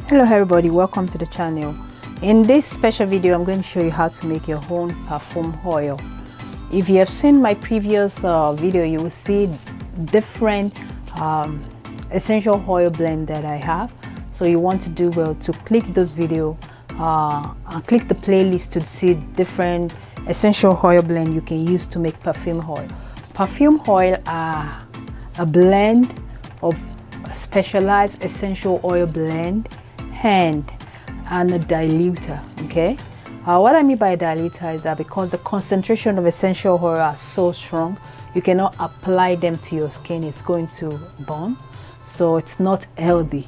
Hello everybody, welcome to the channel. In this special video I'm going to show you how to make your own perfume oil. If you have seen my previous video, you will see different essential oil blend that I have. So you want to do well to click this video and click the playlist to see different essential oil blend you can use to make perfume oil. Perfume oil are a blend of specialized essential oil blend and a diluter. Okay, what I mean by diluter is that because the concentration of essential oil are so strong, you cannot apply them to your skin, it's going to burn, so it's not healthy.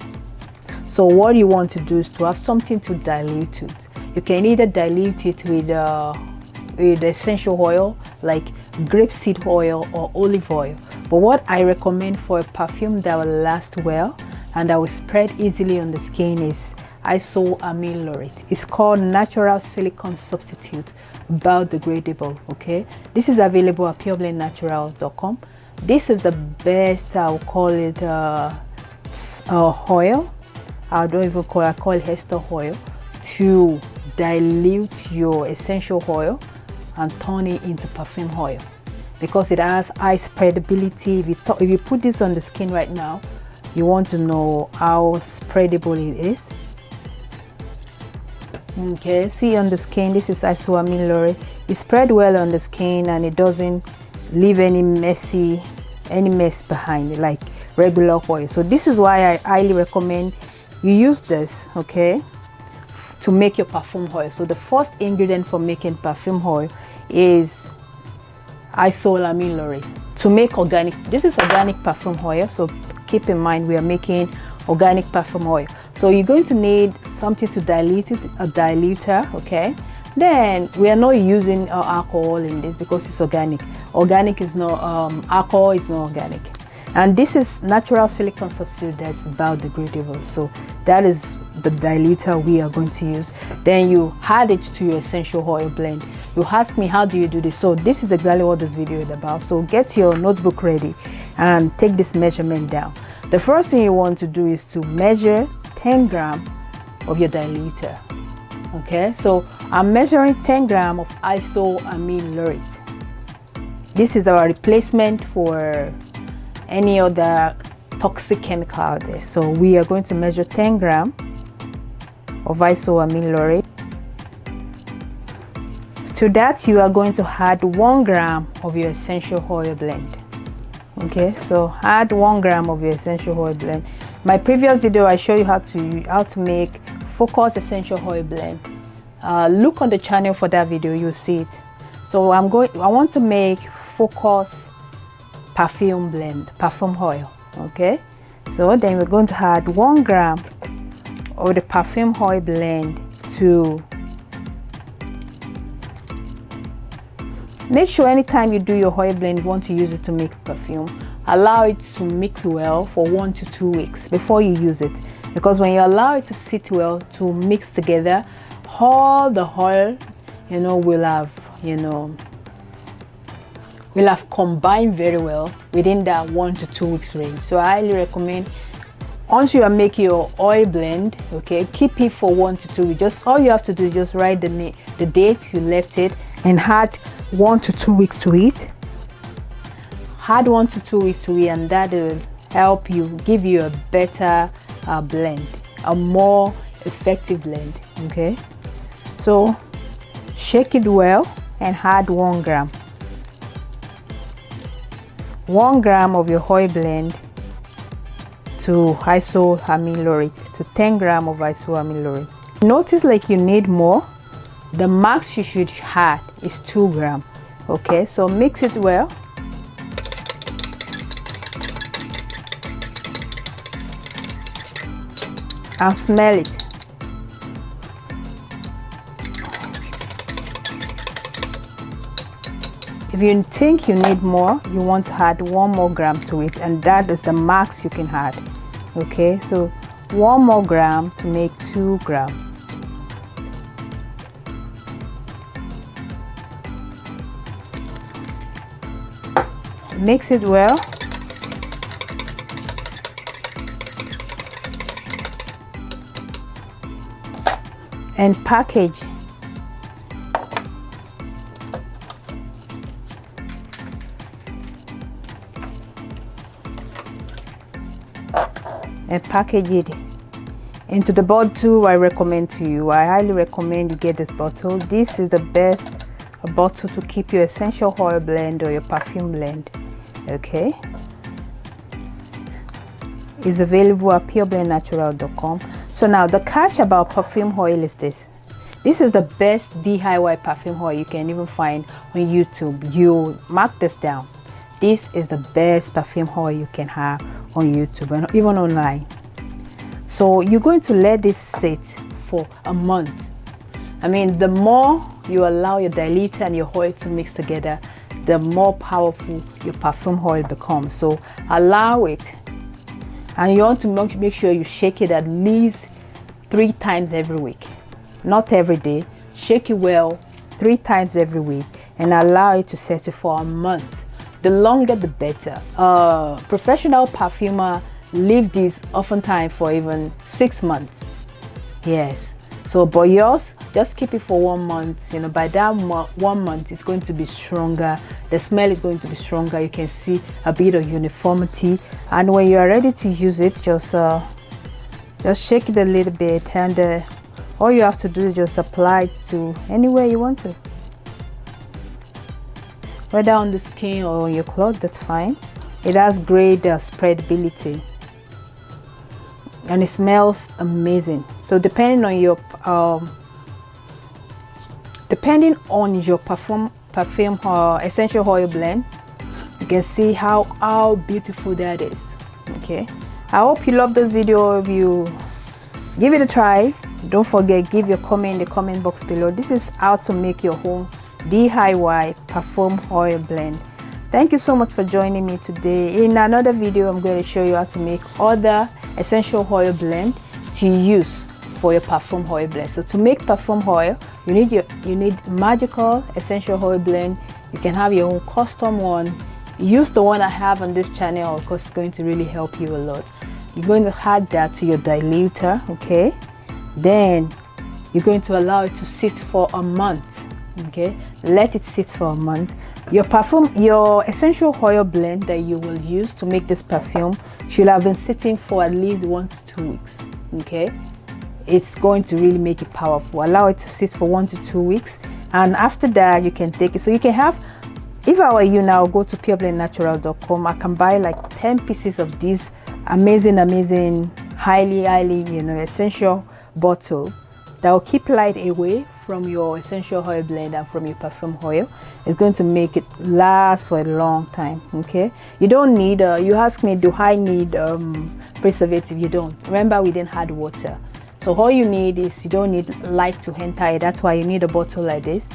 So what you want to do is to have something to dilute it. You can either dilute it with essential oil like grapeseed oil or olive oil, but what I recommend for a perfume that will last well and that will spread easily on the skin is isoamine laureth. It's called natural silicone substitute, biodegradable. Okay, this is available at pureblendnatural.com. This is the best, I'll call it oil. I call it ester oil to dilute your essential oil and turn it into perfume oil, because it has high spreadability. If you put this on the skin right now, you want to know how spreadable it is. Okay, see on the skin, this is isoamine laureth. It spread well on the skin and it doesn't leave any mess behind it like regular oil. So this is why I highly recommend you use this, okay, to make your perfume oil. So the first ingredient for making perfume oil is isoamine laureth. To make organic, this is organic perfume oil, so keep in mind we are making organic perfume oil. So you're going to need something to dilute it, a diluter. Okay, then we are not using alcohol in this because it's organic. Organic is not alcohol is not organic, and this is natural silicone substitute that's biodegradable. So that is the diluter we are going to use. Then you add it to your essential oil blend. You ask me, how do you do this? So this is exactly what this video is about. So get your notebook ready and take this measurement down. The first thing you want to do is to measure 10 grams of your diluter. Okay, so I'm measuring 10 grams of isoamine laureth. This is our replacement for any other toxic chemical out there. So we are going to measure 10 grams of isoamine laureth. To that you are going to add 1 gram of your essential oil blend. Okay, so add 1 gram of your essential oil blend. My previous video I show you how to make focused essential oil blend. Look on the channel for that video, you'll see it. So I want to make focused perfume blend, perfume oil. Okay, so then we're going to add 1 gram of the perfume oil blend to. Make sure anytime you do your oil blend, you want to use it to make perfume, allow it to mix well for 1 to 2 weeks before you use it, because when you allow it to sit well, to mix together, all the oil will have combined very well within that 1 to 2 weeks range. So I highly recommend, once you are making your oil blend, okay, keep it for 1 to 2 weeks. Just all you have to do is just write the date you left it and add 1 to 2 weeks to it. Add 1 to 2 weeks to it, and that will help you, give you a better blend, a more effective blend. Okay, so shake it well and add 1 gram. 1 gram of your oil blend to isoamine laureth, to 10 grams of isoamine laureth. Notice like you need more. The max you should add is 2 grams. Okay, so mix it well. And smell it. If you think you need more, you want to add 1 more gram to it, and that is the max you can add. Okay, so 1 more gram to make 2 grams. Mix it well. and package. And package it into the bottle I recommend to you. I highly recommend you get this bottle. This is the best bottle to keep your essential oil blend or your perfume blend. Okay, it's available at pureblendnatural.com. So now the catch about perfume oil is this. This is the best DIY perfume oil you can even find on YouTube. You mark this down. This is the best perfume oil you can have on YouTube and even online. So you're going to let this sit for a month. I mean, the more you allow your diluter and your oil to mix together, the more powerful your perfume oil becomes. So allow it, and you want to make sure you shake it at least 3 times every week, not every day. Shake it well 3 times every week and allow it to settle for a month. The longer the better. Professional perfumer leave this oftentimes for even 6 months. Yes. So, but yours, just keep it for 1 month. You know, by that 1 month, it's going to be stronger. The smell is going to be stronger. You can see a bit of uniformity. And when you are ready to use it, just shake it a little bit, and all you have to do is just apply it to anywhere you want to. Whether on the skin or on your cloth, that's fine. It has great spreadability and it smells amazing. So depending on your perfume essential oil blend, you can see how beautiful that is. Okay, I hope you love this video. If you give it a try, don't forget, give your comment in the comment box below. This is how to make your own DIY perfume oil blend. Thank you so much for joining me today. In another video, I'm going to show you how to make other essential oil blend to use for your perfume oil blend. So to make perfume oil, you need magical essential oil blend. You can have your own custom one. Use the one I have on this channel, of course. It's going to really help you a lot. You're going to add that to your diluter, okay? Then you're going to allow it to sit for a month. Okay, let it sit for a month. Your essential oil blend that you will use to make this perfume should have been sitting for at least 1 to 2 weeks. Okay, it's going to really make it powerful. Allow it to sit for 1 to 2 weeks, and after that you can take it. So you can have, if I were you now, go to pureblendnatural.com. I can buy like 10 pieces of this amazing, highly essential bottle that will keep light away from your essential oil blend and from your perfume oil. It's going to make it last for a long time. Okay, you don't need you ask me, do I need preservative? You don't. Remember, we didn't add water, so all you need is, you don't need light to enter it. That's why you need a bottle like this.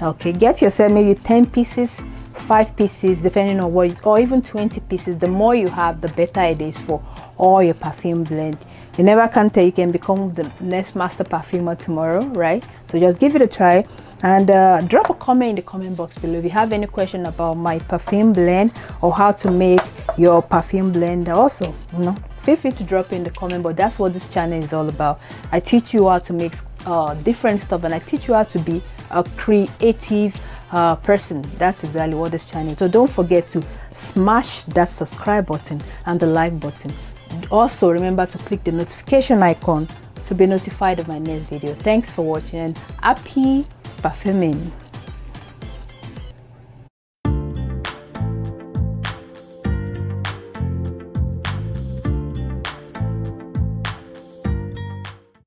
Okay, get yourself maybe 10 pieces, 5 pieces, depending on what, or even 20 pieces. The more you have, the better it is for all your perfume blend. You never can tell, you can become the next master perfumer tomorrow, right? So just give it a try, and drop a comment in the comment box below if you have any question about my perfume blend or how to make your perfume blend. Also, you know, feel free to drop in the comment, but that's what this channel is all about. I teach you how to make different stuff, and I teach you how to be a creative person. That's exactly what this channel is. So don't forget to smash that subscribe button and the like button. Also remember to click the notification icon to be notified of my next video. Thanks for watching, and happy perfuming.